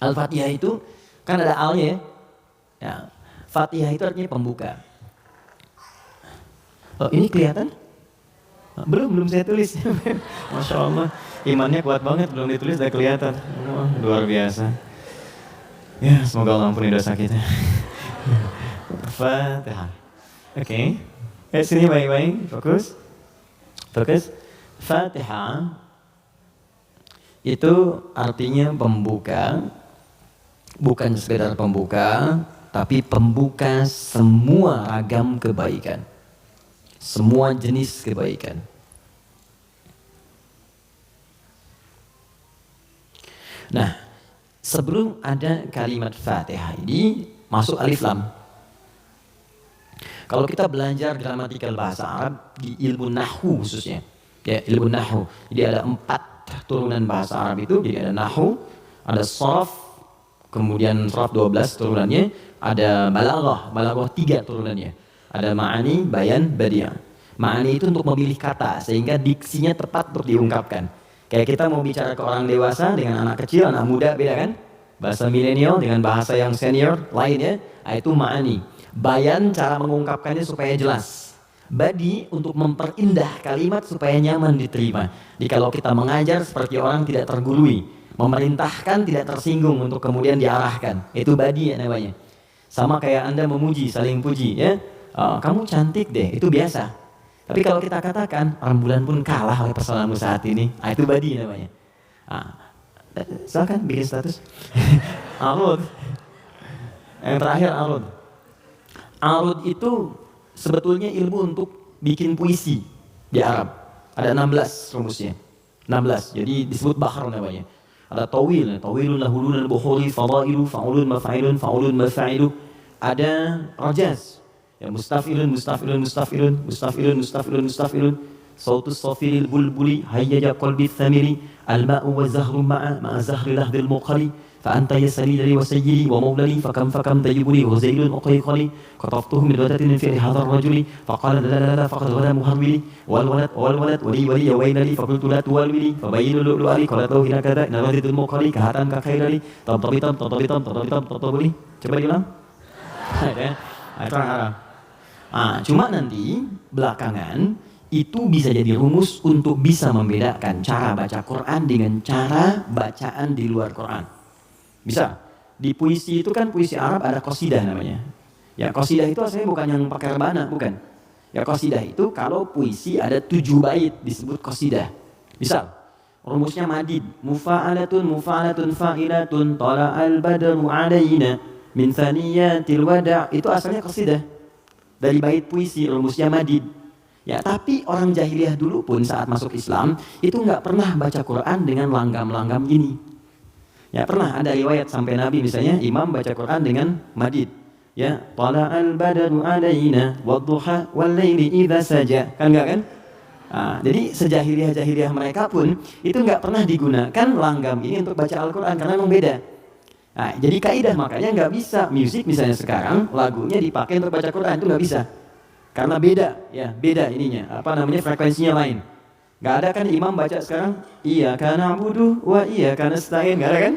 Al-Fatihah itu kan ada alnya ya. Ya. Fatihah itu artinya pembuka. Oh, ini kelihatan? Belum saya tulis. Masya Allah, imannya kuat banget, belum ditulis udah kelihatan. Oh, luar biasa. Ya, semoga Allah ampuni dosa kita. Fatihah. Oke. Sini baik-baik, fokus. Fatihah itu artinya pembuka, bukan sekedar pembuka, tapi pembuka semua ragam kebaikan, semua jenis kebaikan. Nah, sebelum ada kalimat Fatihah ini masuk alif lam. Kalau kita belajar gramatikal bahasa Arab di ilmu nahwu khususnya, ya ilmu nahwu. Jadi ada 4 turunan bahasa Arab itu. Jadi ada nahwu, ada sharaf, kemudian sharaf 12 turunannya, ada balaghah 3 turunannya. Ada ma'ani, bayan, badi'ah. Ma'ani itu untuk memilih kata sehingga diksinya tepat untuk diungkapkan. Kayak kita mau bicara ke orang dewasa dengan anak kecil, anak muda beda kan? Bahasa milenial dengan bahasa yang senior lainnya, itu ma'ani. Bayan cara mengungkapkannya supaya jelas. Badi untuk memperindah kalimat supaya nyaman diterima. Jadi kalau kita mengajar seperti orang tidak tergurui, memerintahkan tidak tersinggung untuk kemudian diarahkan. Itu badi ya namanya. Sama kayak Anda memuji, saling puji ya. Kamu cantik deh, itu biasa. Tapi kalau kita katakan, rembulan pun kalah oleh personamu saat ini, itu badi namanya. Silakan bikin status. Arud. Yang terakhir arud. Arud itu sebetulnya ilmu untuk bikin puisi di Arab. Ada 16 rumusnya. 16. Jadi disebut bahar namanya. Ada tawil, tawilun lahulun al-bukhuri, fadailu, fa'ulun mafa'ilun, fa'ulun mafa'ilu. Ada rajaz. Ya mustafilun, mustafilun, mustafilun, mustafilun, mustafilun, mustafilun. Sautus safiril bulbuli, hayyaja qalbi thamiri, al-ma'u wa zahru ma'a zahri lahdil muqali. فأنت يسري لي وسيدي ومولي فكم تجبني وزيل أقيقلي كطفته من ودة من فعل هذا الرجل فقال لا فقد غدا مهرولي والولد ولي وين لي فقلت لا تولولي فبين اللؤلؤ لي قالت له هنا كذا إن الوزيد المقلي كهاتان كخير لي تطبطم لي coba diulang. Itu orang Arab. Cuma nanti belakangan itu bisa jadi rumus untuk bisa membedakan cara baca Quran dengan cara bacaan di luar Quran. Bisa. Di puisi itu kan puisi Arab ada qasidah namanya. Ya qasidah itu asalnya bukan yang pakai rebana, bukan. Ya qasidah itu kalau puisi ada 7 bait disebut qasidah. Misal rumusnya madid, mufa'alatun fa'ilatun tala'al badru 'alaina min thaniyatil wada', itu asalnya qasidah. Dari bait puisi rumusnya madid. Ya, tapi orang jahiliyah dulu pun saat masuk Islam itu nggak pernah baca Quran dengan langgam-langgam ini. Ya pernah ada riwayat sampai Nabi misalnya imam baca Quran dengan madid. Ya, tala'al badru 'alaina wadduha wal laili idza saja. Kan enggak kan? Jadi sejahiliyah mereka pun itu enggak pernah digunakan langgam ini untuk baca Al-Qur'an karena memang beda. Jadi kaidah makanya enggak bisa musik misalnya sekarang lagunya dipakai untuk baca Quran itu enggak bisa. Karena beda, ya, beda ininya. Frekuensinya lain. Gak ada kan imam baca sekarang iyyaka na'budu wa iyyaka nasta'in, gak ada kan?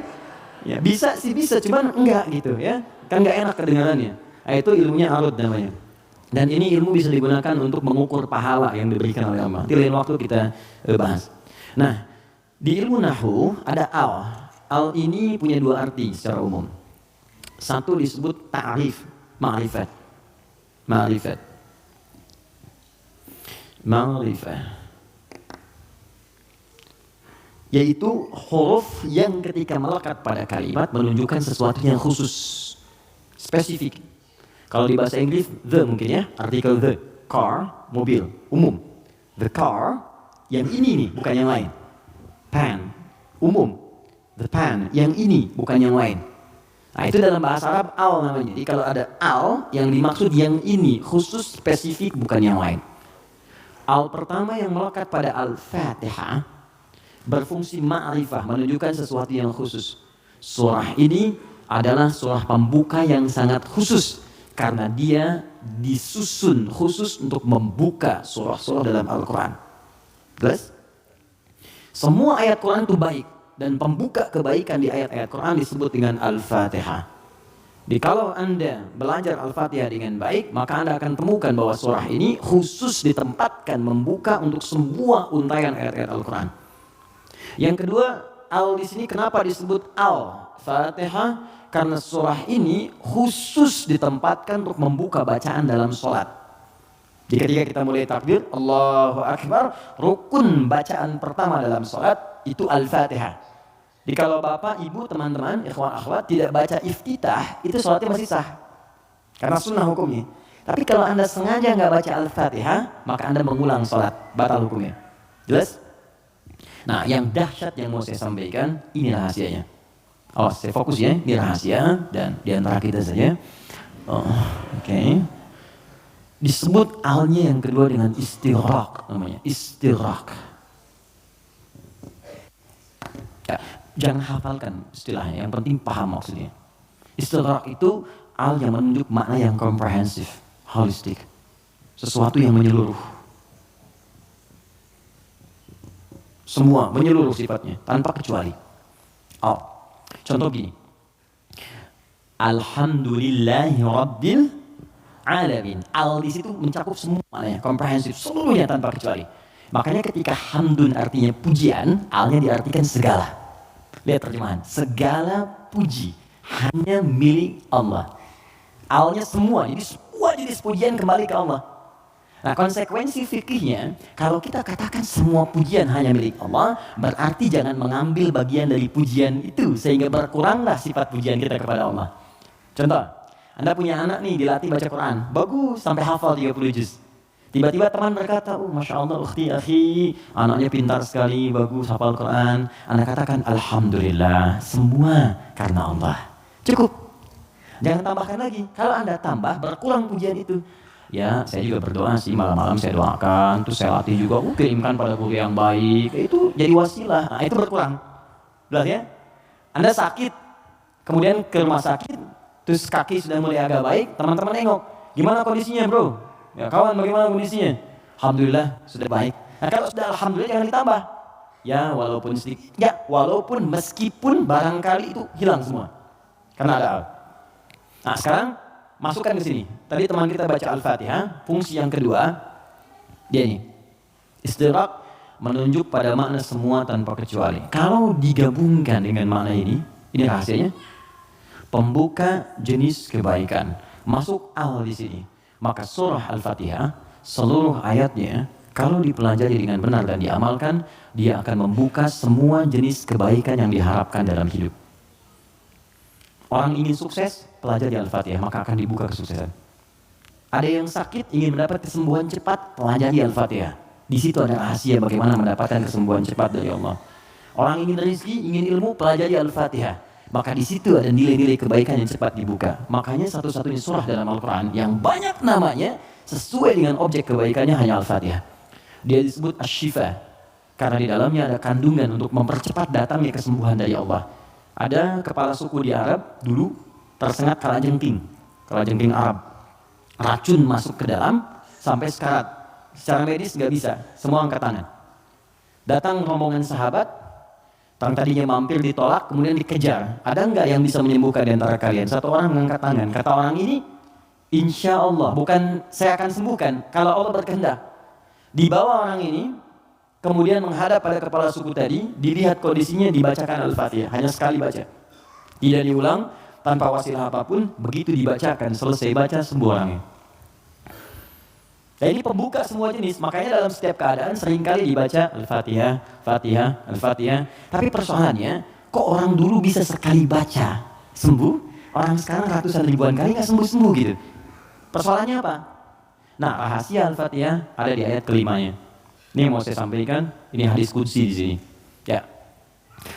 Ya bisa sih bisa, cuman enggak gitu ya. Kan gak enak kedengarannya. Itu ilmunya arud namanya. Dan ini ilmu bisa digunakan untuk mengukur pahala yang diberikan oleh Allah. Nanti lain waktu kita bahas. Nah, di ilmu nahwu ada al. Al ini punya 2 arti secara umum. Satu disebut ta'rif, ma'rifat. Ma'rifat. Yaitu huruf yang ketika melekat pada kalimat menunjukkan sesuatu yang khusus, spesifik. Kalau di bahasa Inggris, the mungkin ya, artikel the, car, mobil, umum. The car, yang ini nih, bukan yang lain. Pan, umum. The pan, yang ini, bukan yang lain. Itu dalam bahasa Arab al namanya. Jadi kalau ada al, yang dimaksud yang ini, khusus, spesifik, bukan yang lain. Al pertama yang melekat pada Al-Fatihah, berfungsi ma'rifah, menunjukkan sesuatu yang khusus. Surah ini adalah surah pembuka yang sangat khusus karena dia disusun khusus untuk membuka surah-surah dalam Al-Quran. Jelas? Semua ayat Quran itu baik, dan pembuka kebaikan di ayat-ayat Quran disebut dengan Al-Fatihah. Jadi kalau Anda belajar Al-Fatihah dengan baik, maka Anda akan temukan bahwa surah ini khusus ditempatkan membuka untuk semua untayan ayat-ayat Al-Quran. Yang kedua, Al di sini kenapa disebut Al-Fatihah? Karena surah ini khusus ditempatkan untuk membuka bacaan dalam sholat. Jadi ketika kita mulai takbir, Allahu Akbar, rukun bacaan pertama dalam sholat itu Al-Fatihah. Jadi kalau bapak, ibu, teman-teman, ikhwan, akhwat tidak baca iftitah, itu sholatnya masih sah. Karena sunnah hukumnya. Tapi kalau Anda sengaja nggak baca Al-Fatihah, maka Anda mengulang sholat, batal hukumnya. Jelas? Nah, yang dahsyat yang mau saya sampaikan, ini rahasianya. Oh, saya fokus ya, ini rahasia, dan di antara kita saja. Oke. Disebut alnya yang kedua dengan istighraq namanya, istighraq. Ya, jangan hafalkan istilahnya, yang penting paham maksudnya. Istighraq itu al yang menunjuk makna yang komprehensif, holistik, sesuatu yang menyeluruh. Semua menyeluruh sifatnya, tanpa kecuali. Oh, contoh gini. Alhamdulillahi Rabbil Alamin. Al di situ mencakup semua maknanya, komprehensif, seluruhnya tanpa kecuali. Makanya ketika hamdun artinya pujian, alnya diartikan segala. Lihat terjemahan, segala puji hanya milik Allah. Alnya semua, jadi semua jenis pujian kembali ke Allah. Nah, konsekuensi fikihnya, kalau kita katakan semua pujian hanya milik Allah, berarti jangan mengambil bagian dari pujian itu, sehingga berkuranglah sifat pujian kita kepada Allah. Contoh, Anda punya anak nih, dilatih baca Quran, bagus, sampai hafal 30 juz. Tiba-tiba teman berkata, oh Masya Allah, akhi, anaknya pintar sekali, bagus, hafal Quran. Anda katakan, Alhamdulillah, semua karena Allah. Cukup. Jangan tambahkan lagi. Kalau Anda tambah, berkurang pujian itu. Ya, saya juga berdoa sih, malam-malam saya doakan, terus saya latih juga, kirimkan pada guru yang baik. Itu jadi wasilah, nah, itu berkurang. Jelas ya? Anda sakit, kemudian ke rumah sakit, terus kaki sudah mulai agak baik, teman-teman nengok, gimana kondisinya bro? Ya kawan, bagaimana kondisinya? Alhamdulillah sudah baik. Nah kalau sudah alhamdulillah jangan ditambah. Ya walaupun sedikit, ya walaupun meskipun barangkali itu hilang semua, karena ada al. Nah sekarang masukkan ke sini. Tadi teman kita baca Al-Fatihah, fungsi yang kedua dia ini istighraq, menunjuk pada makna semua tanpa kecuali. Kalau digabungkan dengan makna ini rahasianya, pembuka jenis kebaikan. Masuk al di sini. Maka surah Al-Fatihah, seluruh ayatnya, kalau dipelajari dengan benar dan diamalkan, dia akan membuka semua jenis kebaikan yang diharapkan dalam hidup. Orang ingin sukses, pelajari Al-Fatihah, maka akan dibuka kesuksesan. Ada yang sakit, ingin mendapat kesembuhan cepat, pelajari Al-Fatihah. Di situ ada rahasia bagaimana mendapatkan kesembuhan cepat dari Allah. Orang ingin rezeki, ingin ilmu, pelajari Al-Fatihah. Maka di situ ada nilai-nilai kebaikan yang cepat dibuka. Makanya satu-satunya surah dalam Al-Quran yang banyak namanya sesuai dengan objek kebaikannya hanya Al-Fatihah. Dia disebut Asy-Syifa karena di dalamnya ada kandungan untuk mempercepat datangnya kesembuhan dari Allah. Ada kepala suku di Arab dulu tersengat kalajengking Arab. Racun masuk ke dalam sampai sekarat. Secara medis nggak bisa, semua angkat tangan. Datang rombongan sahabat. Yang tadinya mampir ditolak, kemudian dikejar. Ada nggak yang bisa menyembuhkan di antara kalian? Satu orang mengangkat tangan. Kata orang ini, insya Allah, bukan saya akan sembuhkan, kalau Allah berkehendak. Dibawa orang ini, kemudian menghadap pada kepala suku tadi, dilihat kondisinya, dibacakan Al-Fatihah. Hanya sekali baca. Tidak diulang, tanpa wasilah apapun, begitu dibacakan, selesai baca, sembuh orangnya. Nah, ini pembuka semua jenis, makanya dalam setiap keadaan seringkali dibaca Al-Fatihah, Fatihah, Al-Fatihah. Tapi persoalannya, kok orang dulu bisa sekali baca sembuh, orang sekarang ratusan ribuan kali nggak sembuh-sembuh gitu. Persoalannya apa? Nah, rahasia Al-Fatihah ada di ayat kelimanya. Ini yang mau saya sampaikan, ini hadis qudsi di sini. Ya.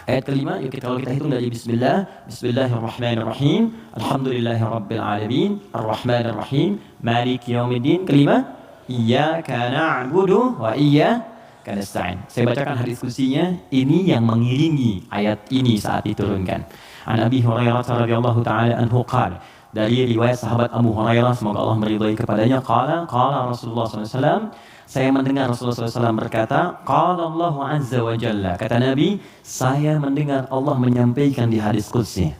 Ayat kelima, yuk kalau kita hitung dari Bismillahirrahmanirrahim, Alhamdulillahirabbil alamin, Arrahmanirrahim, Maliki yaumiddin. Kelima, Iyyaka na'budu wa iyyaka nasta'in. Saya bacakan hadis qudsinya, ini yang mengiringi ayat ini saat diturunkan. An Abi Hurairah radhiyallahu taala anhu qala, dari riwayat sahabat Abu Hurairah semoga Allah meridhai kepadanya, qala Rasulullah sallallahu alaihi wasallam, Saya mendengar Rasulullah SAW berkata, Qala Allahu Azza wa Jalla. Kata Nabi, saya mendengar Allah menyampaikan di hadis qudsi,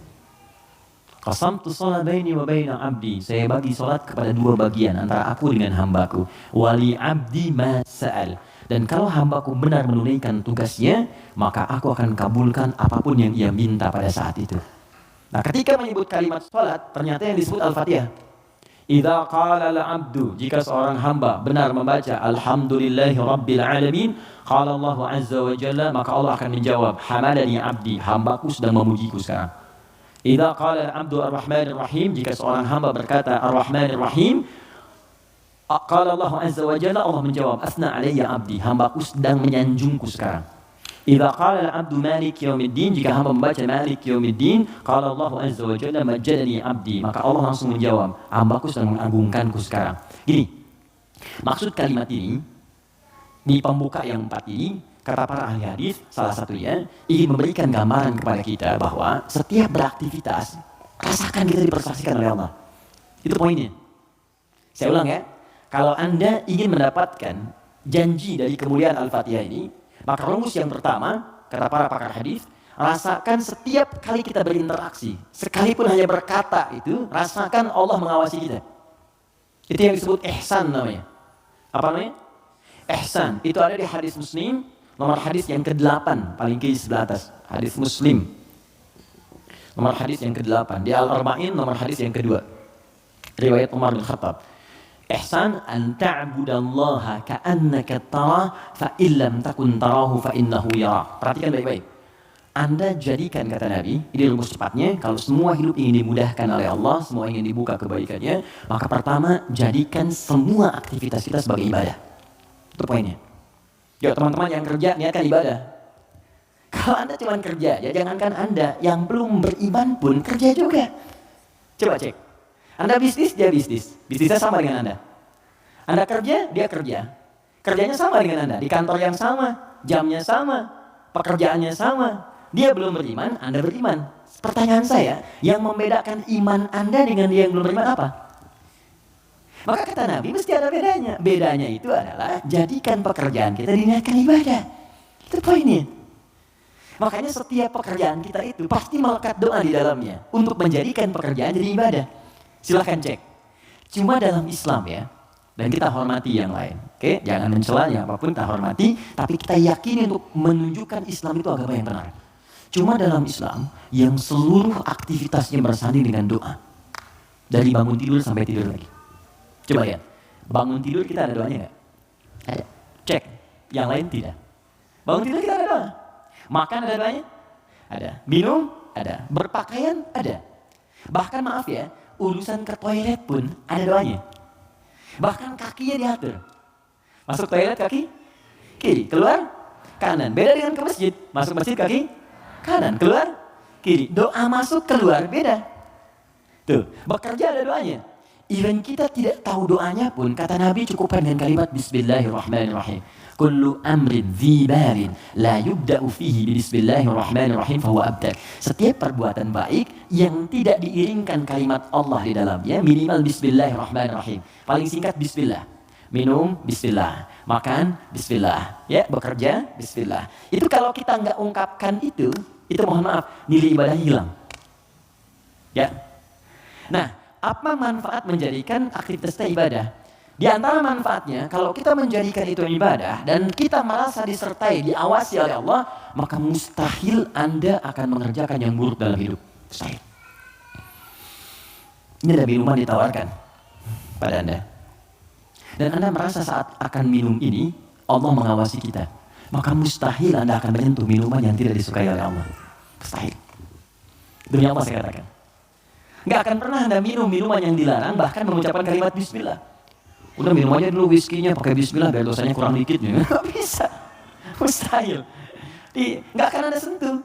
qasamtu shalat baini wa baina abdi. Saya bagi salat kepada dua bagian, antara aku dengan hambaku. Wali abdi ma sa'al. Dan kalau hambaku benar menunaikan tugasnya, maka aku akan kabulkan apapun yang ia minta pada saat itu. Nah, ketika menyebut kalimat salat, ternyata yang disebut Al-Fatihah. Idza qala al-'abdu, jika seorang hamba benar membaca alhamdulillahi rabbil alamin, qala Allah azza wa jalla, maka Allah akan menjawab, hamadani 'abdi, hambaku sedang memujiku sekarang. Idza qala al-'abdu ar-rahmanir rahim, jika seorang hamba berkata ar-rahmanir rahim, qala Allah azza wa jalla, Allah menjawab, asna alayya 'abdi, hambaku sedang menyanjungku sekarang. Idza qala al-'abdu malik yaumiddin, jika hamba membaca malik yaumiddin, qala Allah azza wa jalla majjadani 'abdi, maka Allah langsung menjawab, hambaku sedang mengagungkanku sekarang. Gini, maksud kalimat ini di pembuka yang 4 ini, kata para ahli hadis, salah satunya ingin memberikan gambaran kepada kita bahwa setiap beraktivitas rasakan kita dipersaksikan oleh Allah. Itu poinnya. Saya ulang ya, kalau Anda ingin mendapatkan janji dari kemuliaan Al-Fatihah ini, maka rumus yang pertama, kata para pakar hadis, rasakan setiap kali kita berinteraksi, sekalipun hanya berkata itu, rasakan Allah mengawasi kita. Itu yang disebut ihsan namanya. Apa namanya? Ihsan. Itu ada di hadis Muslim, nomor hadis yang ke-8, paling kiri sebelah atas. Hadis Muslim. Nomor hadis yang ke-8. Di Al-Arba'in, nomor hadis yang kedua. Riwayat Umar bin Khattab. Ihsan an ta'budallaha ka'annaka tarah fa illam takun tarahu fa innahu yara. Perhatikan baik-baik. Anda jadikan, kata Nabi, ini rumus cepatnya, kalau semua hidup ingin dimudahkan oleh Allah, semua ingin dibuka kebaikannya, maka pertama jadikan semua aktivitas kita sebagai ibadah. Itu poinnya. Yuk teman-teman yang kerja, niatkan ibadah. Kalau Anda cuma kerja, ya jangankan Anda, yang belum beriman pun kerja juga. Coba cek. Anda bisnis, dia bisnis. Bisnisnya sama dengan Anda. Anda kerja, dia kerja. Kerjanya sama dengan Anda. Di kantor yang sama, jamnya sama, pekerjaannya sama. Dia belum beriman, Anda beriman. Pertanyaan saya, yang membedakan iman Anda dengan dia yang belum beriman apa? Maka kata Nabi, mesti ada bedanya. Bedanya itu adalah, jadikan pekerjaan kita diniatkan ibadah. Itu poinnya. Makanya setiap pekerjaan kita itu pasti melekat doa di dalamnya. Untuk menjadikan pekerjaan jadi ibadah. Silahkan cek. Cuma dalam Islam ya, dan kita hormati yang lain. Oke, jangan mencela ya, apapun kita hormati, tapi kita yakini untuk menunjukkan Islam itu agama yang benar. Cuma dalam Islam yang seluruh aktivitasnya bersanding dengan doa. Dari bangun tidur sampai tidur lagi. Coba lihat, bangun tidur kita ada doanya nggak? Ada. Cek. Yang lain tidak. Bangun tidur kita ada doa. Makan ada doanya? Ada. Minum? Ada. Berpakaian? Ada. Bahkan maaf ya, urusan ke toilet pun ada doanya. Bahkan kakinya diatur. Masuk toilet kaki kiri, keluar kanan. Beda dengan ke masjid. Masuk masjid kaki kanan, keluar kiri. Doa masuk keluar beda. Tuh, bekerja ada doanya. Even kita tidak tahu doanya pun, kata Nabi cukupkan dengan kalimat Bismillahirrahmanirrahim. Kullu amrin dzibalin la yubda'u fihi bismillahirrahmanirrahim fahuwa abtar. Setiap perbuatan baik yang tidak diiringkan kalimat Allah di dalamnya, minimal bismillahirrahmanirrahim. Paling singkat bismillah. Minum bismillah, makan bismillah, ya bekerja bismillah. Itu kalau kita nggak ungkapkan itu mohon maaf, nilai ibadah hilang. Ya. Nah, apa manfaat menjadikan aktivitas kita ibadah? Di antara manfaatnya, kalau kita menjadikan itu ibadah dan kita merasa disertai, diawasi oleh Allah, maka mustahil Anda akan mengerjakan yang buruk dalam hidup. Mustahil. Ini ada minuman ditawarkan pada Anda. Dan Anda merasa saat akan minum ini, Allah mengawasi kita. Maka mustahil Anda akan menyentuh minuman yang tidak disukai oleh Allah. Mustahil. Demi Allah saya katakan. Nggak akan pernah Anda minum minuman yang dilarang, bahkan mengucapkan kalimat bismillah. Udah minum aja dulu whiskinya pakai bismillah biar dosanya kurang dikit ya. Nggak bisa. Mustahil. Nggak akan Anda sentuh.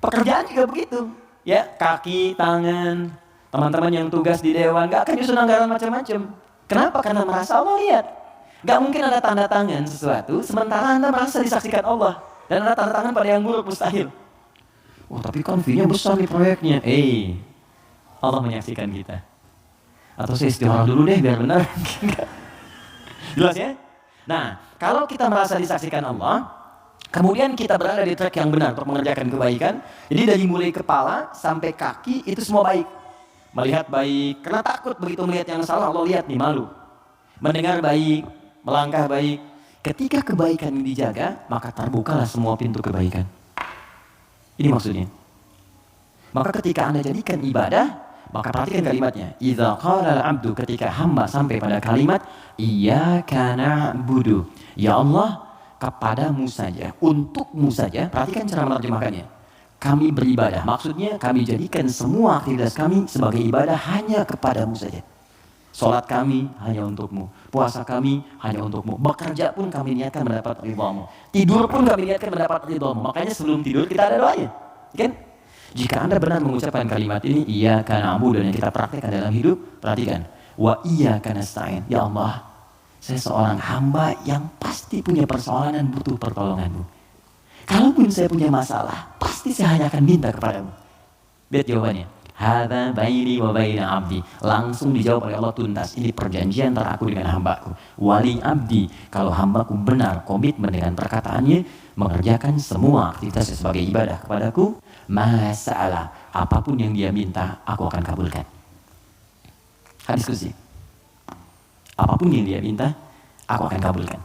Pekerjaan juga begitu. Ya, kaki, tangan, teman-teman yang tugas di dewan, nggak akan nyusun anggaran macam-macam. Kenapa? Karena merasa Allah lihat. Nggak mungkin Anda tanda tangan sesuatu, sementara Anda merasa disaksikan Allah. Dan Anda tanda tangan pada yang buruk, mustahil. Wah, tapi kan fee-nya besar nih proyeknya. Allah menyaksikan kita. Atau saya istihara dulu deh biar benar. Jelas ya? Nah, kalau kita merasa disaksikan Allah, kemudian kita berada di track yang benar untuk mengerjakan kebaikan. Jadi dari mulai kepala sampai kaki itu semua baik. Melihat baik, karena takut begitu melihat yang salah, Allah lihat nih, malu. Mendengar baik, melangkah baik. Ketika kebaikan dijaga, maka terbukalah semua pintu kebaikan. Ini maksudnya. Maka ketika Anda jadikan ibadah, maka perhatikan kalimatnya. Idza qala al-'abdu, ketika hamba sampai pada kalimat iyyaka na'budu. Ya Allah, kepadamu saja, untukmu saja. Perhatikan cara menerjemahkannya. Kami beribadah. Maksudnya kami jadikan semua aktivitas kami sebagai ibadah hanya kepadamu saja. Salat kami hanya untukmu. Puasa kami hanya untukmu. Bekerja pun kami niatkan mendapat ridhamu. Tidur pun kami niatkan mendapat ridhamu. Makanya sebelum tidur kita ada doanya. Kan? Jika Anda benar mengucapkan kalimat ini, iyyaka na'budu, dan kita praktekkan dalam hidup, perhatikan. Wa iyyaka nasta'in. Ya Allah, saya seorang hamba yang pasti punya persoalan dan butuh pertolonganmu. Kalaupun saya punya masalah, pasti saya hanya akan minta kepadamu. Lihat jawabannya. Hadza baini wa baina abdi. Langsung dijawab oleh Allah tuntas. Ini perjanjian antara aku dengan hambaku. Wali abdi, kalau hambaku benar komitmen dengan perkataannya, mengerjakan semua aktivitas sebagai ibadah kepadaku, masalah apapun yang dia minta, aku akan kabulkan. Hadis kursi. Apapun yang dia minta, aku akan kabulkan.